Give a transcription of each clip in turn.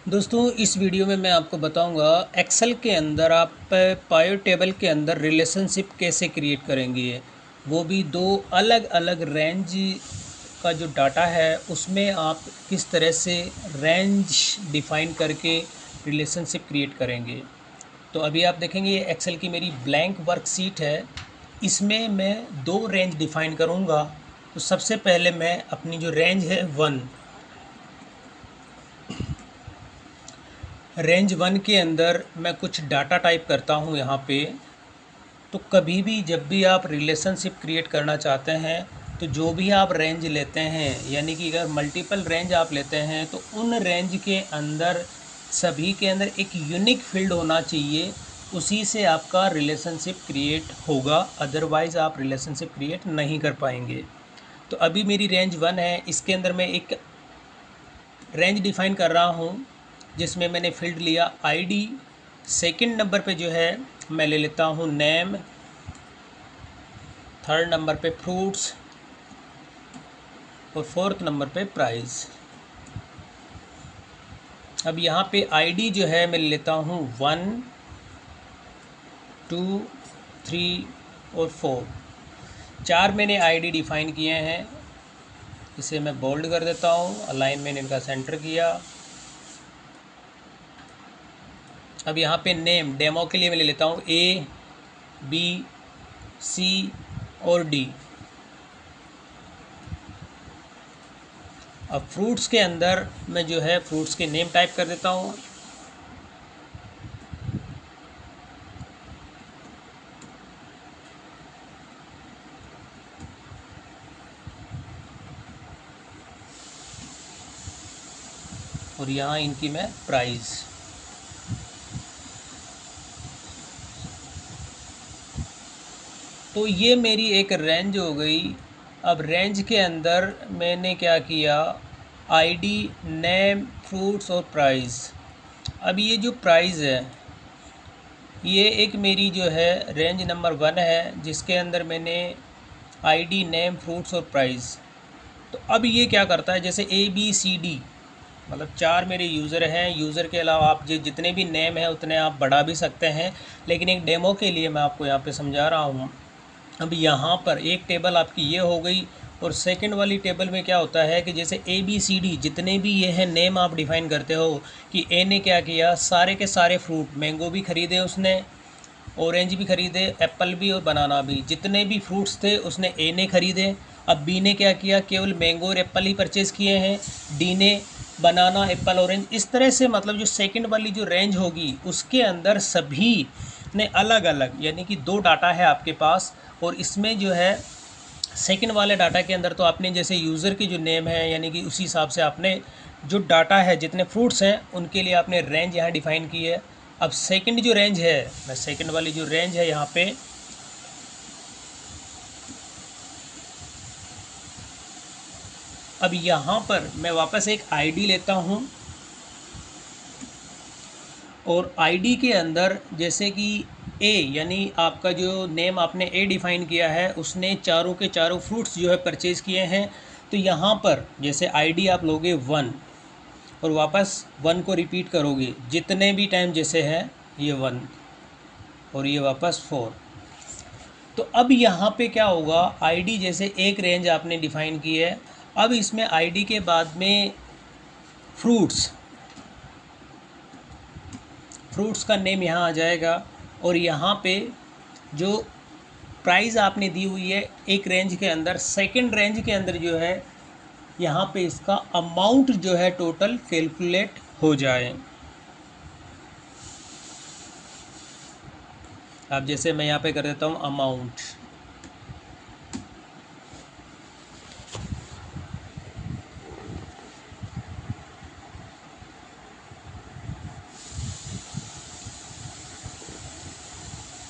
दोस्तों इस वीडियो में मैं आपको बताऊंगा एक्सेल के अंदर आप पाइवट टेबल के अंदर रिलेशनशिप कैसे क्रिएट करेंगे। वो भी दो अलग अलग रेंज का जो डाटा है उसमें आप किस तरह से रेंज डिफ़ाइन करके रिलेशनशिप क्रिएट करेंगे। तो अभी आप देखेंगे ये एक्सेल की मेरी ब्लैंक वर्कशीट है। इसमें मैं दो रेंज डिफ़ाइन करूंगा। तो सबसे पहले मैं अपनी जो रेंज है रेंज वन के अंदर मैं कुछ डाटा टाइप करता हूँ यहाँ पे। तो कभी भी जब भी आप रिलेशनशिप क्रिएट करना चाहते हैं तो जो भी आप रेंज लेते हैं, यानी कि अगर मल्टीपल रेंज आप लेते हैं तो उन रेंज के अंदर सभी के अंदर एक यूनिक फील्ड होना चाहिए। उसी से आपका रिलेशनशिप क्रिएट होगा, अदरवाइज़ आप रिलेशनशिप क्रिएट नहीं कर पाएंगे। तो अभी मेरी रेंज वन है, इसके अंदर मैं एक रेंज डिफ़ाइन कर रहा हूँ जिसमें मैंने फील्ड लिया आईडी। सेकंड नंबर पे जो है मैं ले लेता हूँ नेम, थर्ड नंबर पे फ्रूट्स और फोर्थ नंबर पे प्राइस। अब यहाँ पे आईडी जो है मैं ले लेता हूँ 1, 2, 3 और 4। चार मैंने आईडी डिफ़ाइन किए हैं। इसे मैं बोल्ड कर देता हूँ, अलाइनमेंट इनका सेंटर किया। अब यहाँ पे नेम डेमो के लिए मैं ले लेता हूँ ए, बी, सी और डी। अब फ्रूट्स के अंदर मैं जो है फ्रूट्स के नेम टाइप कर देता हूँ। और यहाँ इनकी मैं प्राइस। तो ये मेरी एक रेंज हो गई। अब रेंज के अंदर मैंने क्या किया, आईडी, नेम, फ्रूट्स और प्राइस। अब ये जो प्राइस है ये एक मेरी जो है रेंज नंबर वन है जिसके अंदर मैंने आईडी, नेम, फ्रूट्स और प्राइस। तो अब ये क्या करता है, जैसे ए बी सी डी मतलब चार मेरे यूज़र हैं। यूज़र के अलावा आप जितने भी नेम हैं उतने आप बढ़ा भी सकते हैं, लेकिन एक डेमो के लिए मैं आपको यहाँ पे समझा रहा हूँ। अब यहाँ पर एक टेबल आपकी ये हो गई और सेकंड वाली टेबल में क्या होता है कि जैसे ए बी सी डी जितने भी ये हैं नेम आप डिफ़ाइन करते हो कि ए ने क्या किया, सारे के सारे फ्रूट, मैंगो भी ख़रीदे उसने, ऑरेंज भी ख़रीदे, एप्पल भी और बनाना भी, जितने भी फ्रूट्स थे उसने ए ने ख़रीदे। अब बी ने क्या किया, केवल मैंगो और एप्पल ही परचेज़ किए हैं। डी ने बनाना, एप्पल, ऑरेंज। इस तरह से मतलब जो सेकंड वाली जो रेंज होगी उसके अंदर सभी ने अलग अलग, यानी कि दो डाटा है आपके पास। और इसमें जो है सेकंड वाले डाटा के अंदर तो आपने जैसे यूज़र की जो नेम है यानी कि उसी हिसाब से आपने जो डाटा है जितने फ्रूट्स हैं उनके लिए आपने रेंज यहाँ डिफ़ाइन की है। अब सेकंड जो रेंज है, मैं सेकंड वाली जो रेंज है यहाँ पे अब यहाँ पर मैं वापस एक आईडी लेता हूँ और आईडी के अंदर जैसे कि ए, यानी आपका जो नेम आपने ए डिफ़ाइन किया है उसने चारों के चारों फ्रूट्स जो है परचेज़ किए हैं। तो यहाँ पर जैसे आईडी आप लोगे 1 और वापस 1 को रिपीट करोगे जितने भी टाइम जैसे है, ये 1 और ये वापस 4। तो अब यहाँ पे क्या होगा, आईडी जैसे एक रेंज आपने डिफ़ाइन की है, अब इसमें आईडी के बाद में फ्रूट्स का नेम यहाँ आ जाएगा। और यहाँ पे जो प्राइस आपने दी हुई है एक रेंज के अंदर, सेकंड रेंज के अंदर जो है यहाँ पे इसका अमाउंट जो है टोटल कैलकुलेट हो जाए। अब जैसे मैं यहाँ पे कर देता हूँ अमाउंट,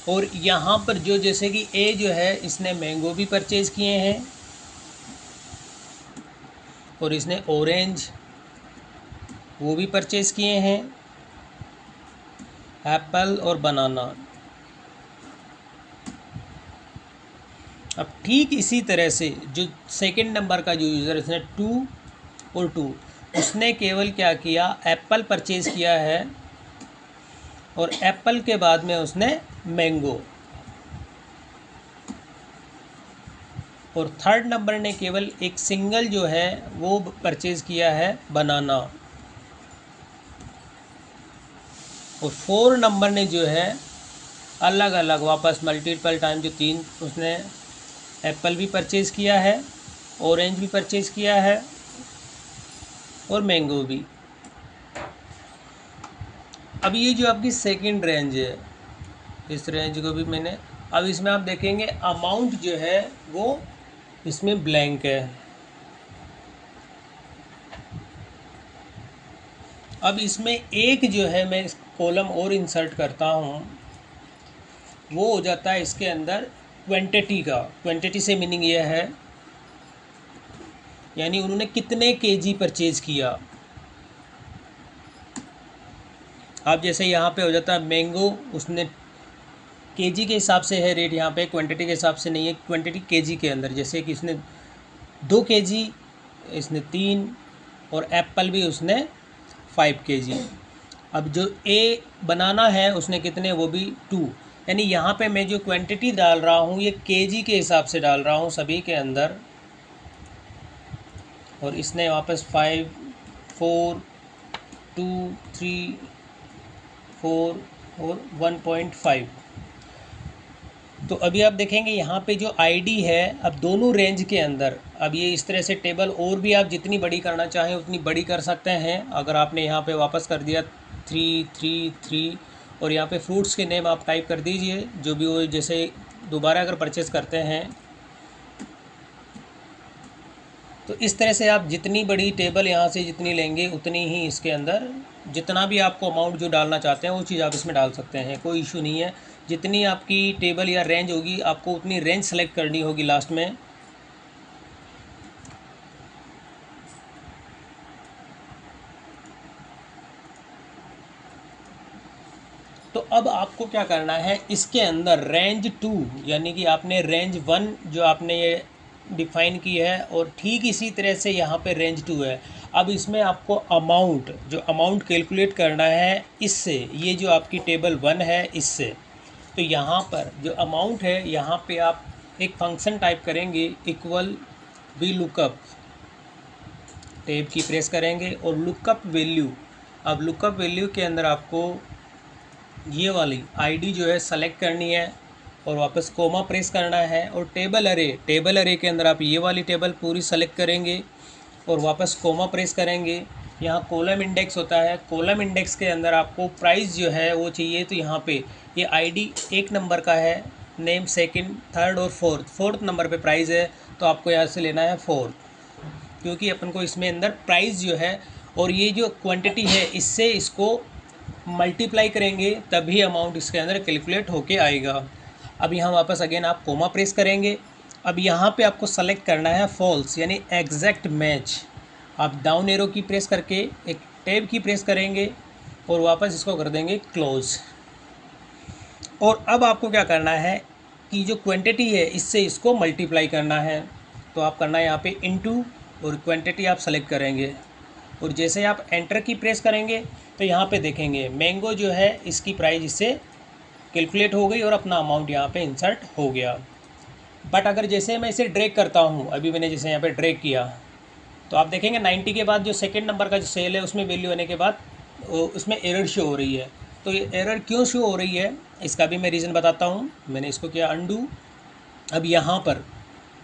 और यहाँ पर जो जैसे कि ए जो है इसने मैंगो भी परचेज़ किए हैं और इसने ऑरेंज वो भी परचेज़ किए हैं, एप्पल और बनाना। अब ठीक इसी तरह से जो सेकंड नंबर का जो यूज़र इसने 2 और 2, उसने केवल क्या किया, एप्पल परचेज़ किया है और एप्पल के बाद में उसने मैंगो, और थर्ड नंबर ने केवल एक सिंगल जो है वो परचेज़ किया है बनाना, और 4 नंबर ने जो है अलग अलग वापस मल्टीपल टाइम जो 3 उसने एप्पल भी परचेज़ किया है, ऑरेंज भी परचेज़ किया है और मैंगो भी। अब ये जो आपकी सेकंड रेंज है, इस रेंज को भी मैंने, अब इसमें आप देखेंगे अमाउंट जो है वो इसमें ब्लैंक है। अब इसमें एक जो है मैं इस कॉलम और इंसर्ट करता हूँ, वो हो जाता है इसके अंदर क्वांटिटी का। क्वांटिटी से मीनिंग यह है यानी उन्होंने कितने केजी परचेज़ किया। अब जैसे यहाँ पे हो जाता है मैंगो, उसने केजी के हिसाब से है रेट, यहाँ पे क्वांटिटी के हिसाब से नहीं है, क्वांटिटी केजी के अंदर, जैसे कि इसने 2 केजी, इसने 3, और एप्पल भी उसने 5 केजी। अब जो ए बनाना है उसने कितने, वो भी 2, यानी यहाँ पे मैं जो क्वांटिटी डाल रहा हूँ ये केजी के हिसाब से डाल रहा हूँ सभी के अंदर, और इसने वापस 5, 4, 2, 3, 4 और 1.5। तो अभी आप देखेंगे यहाँ पे जो आईडी है, अब दोनों रेंज के अंदर, अब ये इस तरह से टेबल और भी आप जितनी बड़ी करना चाहें उतनी बड़ी कर सकते हैं। अगर आपने यहाँ पे वापस कर दिया 3, 3, 3, और यहाँ पे फ्रूट्स के नेम आप टाइप कर दीजिए जो भी वो, जैसे दोबारा अगर परचेज़ करते हैं तो इस तरह से आप जितनी बड़ी टेबल यहाँ से जितनी लेंगे उतनी ही इसके अंदर जितना भी आपको अमाउंट जो डालना चाहते हैं वो चीज़ आप इसमें डाल सकते हैं, कोई इशू नहीं है। जितनी आपकी टेबल या रेंज होगी आपको उतनी रेंज सेलेक्ट करनी होगी लास्ट में। तो अब आपको क्या करना है, इसके अंदर रेंज 2 यानी कि आपने रेंज 1 जो आपने ये डिफ़ाइन की है, और ठीक इसी तरह से यहाँ पे रेंज 2 है। अब इसमें आपको अमाउंट, जो अमाउंट कैलकुलेट करना है इससे, ये जो आपकी टेबल 1 है इससे। तो यहाँ पर जो अमाउंट है यहाँ पे आप एक फंक्शन टाइप करेंगे, इक्वल वी लुकअप, टैब की प्रेस करेंगे और लुकअप वैल्यू। अब लुकअप वैल्यू के अंदर आपको ये वाली आईडी जो है सेलेक्ट करनी है और वापस कोमा प्रेस करना है, और टेबल अरे के अंदर आप ये वाली टेबल पूरी सेलेक्ट करेंगे और वापस कोमा प्रेस करेंगे। यहाँ कॉलम इंडेक्स होता है, कॉलम इंडेक्स के अंदर आपको प्राइस जो है वो चाहिए, तो यहाँ पे ये आईडी 1 नंबर का है, नेम सेकंड, थर्ड और फोर्थ नंबर पे प्राइस है, तो आपको यहाँ से लेना है 4, क्योंकि अपन को इसमें अंदर प्राइस जो है और ये जो क्वांटिटी है इससे इसको मल्टीप्लाई करेंगे तभी अमाउंट इसके अंदर कैलकुलेट होके आएगा। अब यहाँ वापस अगेन आप कोमा प्रेस करेंगे। अब यहाँ पे आपको सेलेक्ट करना है फॉल्स यानी एग्जैक्ट मैच। आप डाउन एरो की प्रेस करके एक टैब की प्रेस करेंगे और वापस इसको कर देंगे क्लोज। और अब आपको क्या करना है कि जो क्वांटिटी है इससे इसको मल्टीप्लाई करना है, तो आप करना है यहाँ पे इनटू और क्वांटिटी आप सेलेक्ट करेंगे, और जैसे आप एंटर की प्रेस करेंगे तो यहाँ पे देखेंगे मैंगो जो है इसकी प्राइस इससे कैलकुलेट हो गई और अपना अमाउंट यहाँ पे इंसर्ट हो गया। बट अगर जैसे मैं इसे ड्रैग करता हूँ, अभी मैंने जैसे यहाँ पे ड्रैग किया, तो आप देखेंगे 90 के बाद जो सेकेंड नंबर का जो सेल है उसमें वैल्यू आने के बाद उसमें एरर शो हो रही है। तो ये एरर क्यों शो हो रही है इसका भी मैं रीज़न बताता हूँ। मैंने इसको किया अंडू। अब यहाँ पर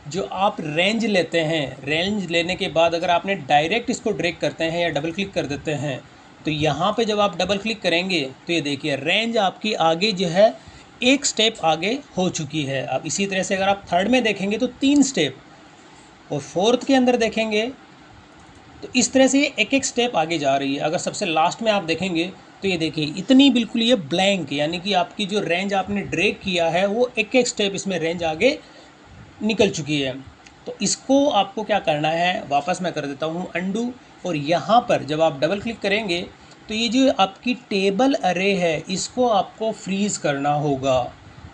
जो आप रेंज लेते हैं, रेंज लेने के बाद अगर आपने डायरेक्ट इसको ड्रैग करते हैं या डबल क्लिक कर देते हैं, तो यहाँ पे जब आप डबल क्लिक करेंगे तो ये देखिए रेंज आपकी आगे जो है एक स्टेप आगे हो चुकी है। अब इसी तरह से अगर आप थर्ड में देखेंगे तो 3 स्टेप, और फोर्थ के अंदर देखेंगे तो इस तरह से ये एक एक स्टेप आगे जा रही है। अगर सबसे लास्ट में आप देखेंगे तो ये देखिए इतनी बिल्कुल ये ब्लैंक, यानी कि आपकी जो रेंज आपने ड्रैग किया है वो एक एक स्टेप इसमें रेंज आगे निकल चुकी है। तो इसको आपको क्या करना है, वापस मैं कर देता हूँ अंडू, और यहाँ पर जब आप डबल क्लिक करेंगे तो ये जो आपकी टेबल अरे है इसको आपको फ्रीज़ करना होगा।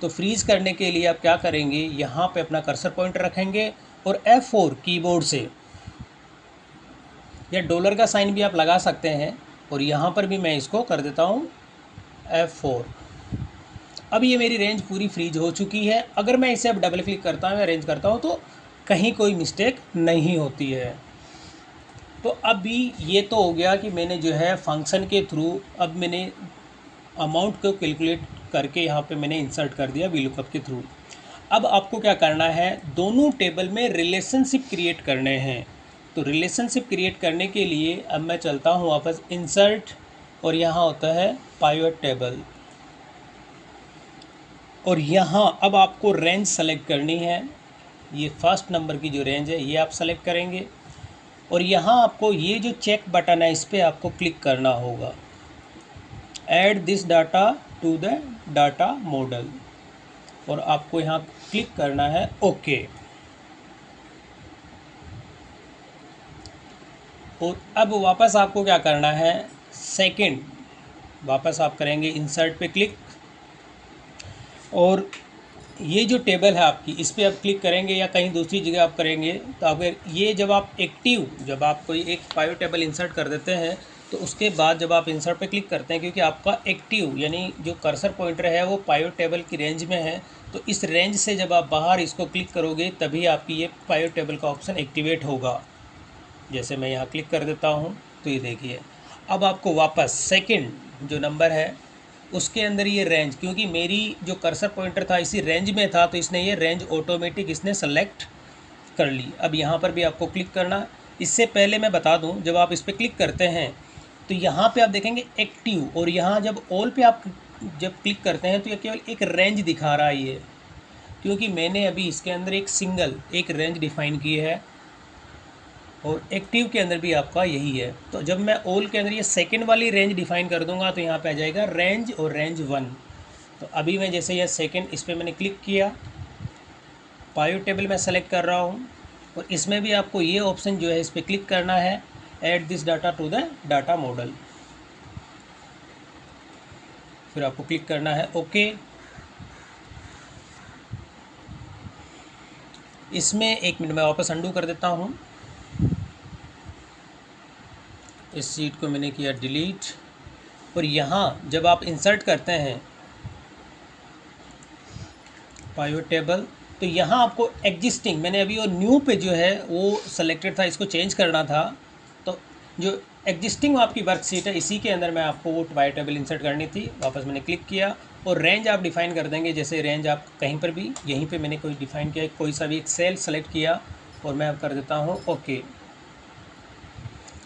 तो फ्रीज़ करने के लिए आप क्या करेंगे, यहाँ पे अपना कर्सर पॉइंटर रखेंगे और F4 कीबोर्ड से या डॉलर का साइन भी आप लगा सकते हैं। और यहाँ पर भी मैं इसको कर देता हूँ F4। अब ये मेरी रेंज पूरी फ्रीज हो चुकी है। अगर मैं इसे अब डबल क्लिक करता हूँ या रेंज करता हूँ तो कहीं कोई मिस्टेक नहीं होती है। तो अभी ये तो हो गया कि मैंने जो है फंक्शन के थ्रू अब मैंने अमाउंट को कैलकुलेट करके यहाँ पे मैंने इंसर्ट कर दिया VLOOKUP के थ्रू। अब आपको क्या करना है, दोनों टेबल में रिलेशनशिप क्रिएट करने हैं। तो रिलेशनशिप क्रिएट करने के लिए अब मैं चलता हूँ वापस इंसर्ट, और यहाँ होता है पाइवट टेबल, और यहाँ अब आपको रेंज सेलेक्ट करनी है। ये फर्स्ट नंबर की जो रेंज है ये आप सेलेक्ट करेंगे, और यहाँ आपको ये जो चेक बटन है इस पर आपको क्लिक करना होगा, add this data to the data model, और आपको यहाँ क्लिक करना है ओके। और अब वापस आपको क्या करना है, सेकंड वापस आप करेंगे इंसर्ट पे क्लिक, और ये जो टेबल है आपकी इस पर आप क्लिक करेंगे या कहीं दूसरी जगह आप करेंगे तो अगर ये जब आप कोई एक पाइवट टेबल इंसर्ट कर देते हैं तो उसके बाद जब आप इंसर्ट पे क्लिक करते हैं, क्योंकि आपका एक्टिव यानी जो कर्सर पॉइंटर है वो पाइवट टेबल की रेंज में है, तो इस रेंज से जब आप बाहर इसको क्लिक करोगे तभी आपकी ये पाइवट टेबल का ऑप्शन एक्टिवेट होगा। जैसे मैं यहाँ क्लिक कर देता हूँ तो ये देखिए अब आपको वापस सेकंड जो नंबर है उसके अंदर ये रेंज, क्योंकि मेरी जो कर्सर पॉइंटर था इसी रेंज में था तो इसने ये रेंज ऑटोमेटिक इसने सेलेक्ट कर ली। अब यहाँ पर भी आपको क्लिक करना। इससे पहले मैं बता दूँ, जब आप इस पर क्लिक करते हैं तो यहाँ पे आप देखेंगे एक्टिव, और यहाँ जब ऑल पे आप जब क्लिक करते हैं तो ये केवल एक रेंज दिखा रहा है ये, क्योंकि मैंने अभी इसके अंदर एक रेंज डिफ़ाइन की है, और एक्टिव के अंदर भी आपका यही है। तो जब मैं ऑल के अंदर ये सेकंड वाली रेंज डिफ़ाइन कर दूंगा तो यहाँ पे आ जाएगा रेंज और रेंज 1। तो अभी मैं जैसे यह सेकंड इस पर मैंने क्लिक किया, पाइवट टेबल में सेलेक्ट कर रहा हूँ, और इसमें भी आपको ये ऑप्शन जो है इस पर क्लिक करना है, add this data to the data model, फिर आपको क्लिक करना है ओके। इसमें 1 मिनट में वापस अंडू कर देता हूँ। इस सीट को मैंने किया डिलीट, और यहाँ जब आप इंसर्ट करते हैं पाइवट टेबल तो यहाँ आपको एग्जिस्टिंग, मैंने अभी वो न्यू पे जो है वो सेलेक्टेड था, इसको चेंज करना था। तो जो एग्जिस्टिंग आपकी वर्कशीट है इसी के अंदर मैं आपको वो पाइवट टेबल इंसर्ट करनी थी। वापस मैंने क्लिक किया, और रेंज आप डिफ़ाइन कर देंगे। जैसे रेंज आप कहीं पर भी, यहीं पे मैंने कोई डिफ़ाइन किया, कोई सा भी एक सेल सेलेक्ट किया, और मैं अब कर देता हूँ ओके।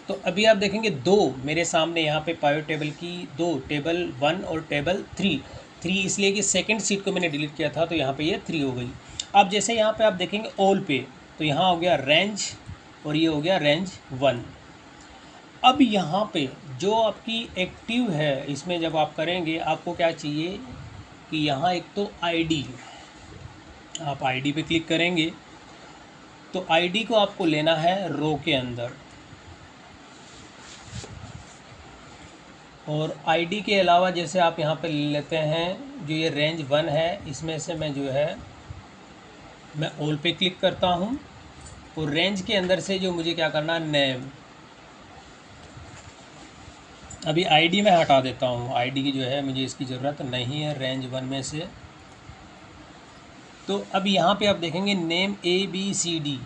तो अभी आप देखेंगे दो मेरे सामने यहाँ पे पाइवट टेबल की दो, टेबल 1 और टेबल 3 इसलिए कि सेकंड सीट को मैंने डिलीट किया था तो यहाँ पे ये 3 हो गई। अब जैसे यहाँ पे आप देखेंगे ऑल पे, तो यहाँ हो गया रेंज और ये हो गया रेंज 1। अब यहाँ पे जो आपकी एक्टिव है इसमें जब आप करेंगे आपको क्या चाहिए कि यहाँ एक तो आईडी, आप आईडी पे क्लिक करेंगे तो आईडी को आपको लेना है रो के अंदर, और आईडी के अलावा जैसे आप यहाँ पे ले लेते हैं जो ये रेंज 1 है इसमें से मैं जो है मैं ऑल पे क्लिक करता हूँ, और रेंज के अंदर से जो मुझे क्या करना है नेम, अभी आईडी में हटा देता हूँ, आईडी की जो है मुझे इसकी ज़रूरत नहीं है रेंज 1 में से। तो अब यहाँ पे आप देखेंगे नेम ABCD।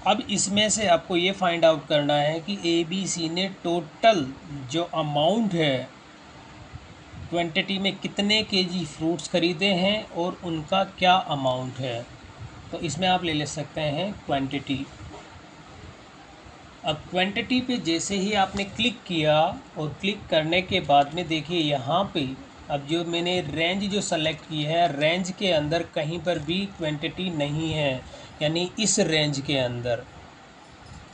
अब इसमें से आपको ये फाइंड आउट करना है कि ABC ने टोटल जो अमाउंट है क्वांटिटी में कितने केजी फ्रूट्स ख़रीदे हैं और उनका क्या अमाउंट है। तो इसमें आप ले सकते हैं क्वांटिटी। अब क्वांटिटी पे जैसे ही आपने क्लिक किया, और क्लिक करने के बाद में देखिए यहाँ पे अब जो मैंने रेंज जो सेलेक्ट की है रेंज के अंदर कहीं पर भी क्वांटिटी नहीं है, यानी इस रेंज के अंदर,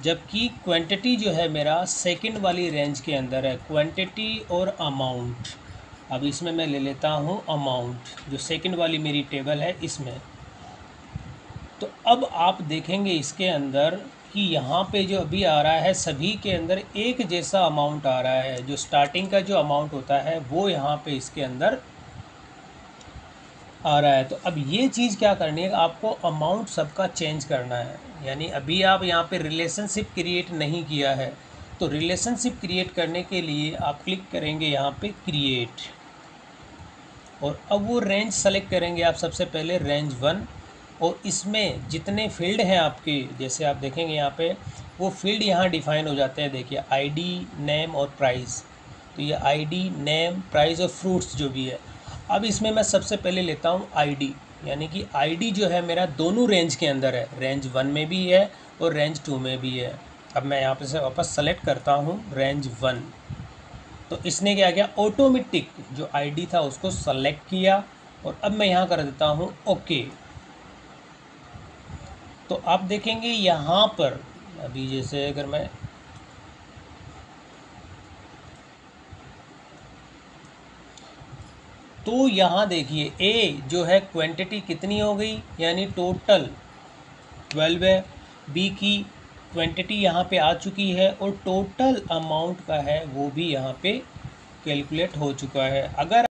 जबकि क्वांटिटी जो है मेरा सेकंड वाली रेंज के अंदर है, क्वांटिटी और अमाउंट। अब इसमें मैं ले लेता हूँ अमाउंट, जो सेकंड वाली मेरी टेबल है इसमें। तो अब आप देखेंगे इसके अंदर कि यहाँ पे जो अभी आ रहा है सभी के अंदर एक जैसा अमाउंट आ रहा है, जो स्टार्टिंग का जो अमाउंट होता है वो यहाँ पे इसके अंदर आ रहा है। तो अब ये चीज़ क्या करनी है, आपको अमाउंट सबका चेंज करना है। यानी अभी आप यहाँ पे रिलेशनशिप क्रिएट नहीं किया है, तो रिलेशनशिप क्रिएट करने के लिए आप क्लिक करेंगे यहाँ पे क्रिएट, और अब वो रेंज सेलेक्ट करेंगे आप सबसे पहले रेंज 1, और इसमें जितने फील्ड हैं आपके, जैसे आप देखेंगे यहाँ पे वो फील्ड यहाँ डिफाइन हो जाते हैं। देखिए आईडी, नेम और प्राइस, तो ये आईडी, नेम, प्राइस और फ्रूट्स जो भी है। अब इसमें मैं सबसे पहले लेता हूँ आईडी, यानी कि आईडी जो है मेरा दोनों रेंज के अंदर है, रेंज 1 में भी है और रेंज 2 में भी है। अब मैं यहाँ पे से वापस सेलेक्ट करता हूँ रेंज 1, तो इसने क्या किया, ऑटोमेटिक जो आईडी था उसको सेलेक्ट किया, और अब मैं यहाँ कर देता हूँ ओके। तो आप देखेंगे यहाँ पर अभी जैसे अगर मैं तो यहाँ देखिए ए जो है क्वांटिटी कितनी हो गई, यानी टोटल 12 है। बी की क्वांटिटी यहाँ पे आ चुकी है, और टोटल अमाउंट का है वो भी यहाँ पे कैलकुलेट हो चुका है। अगर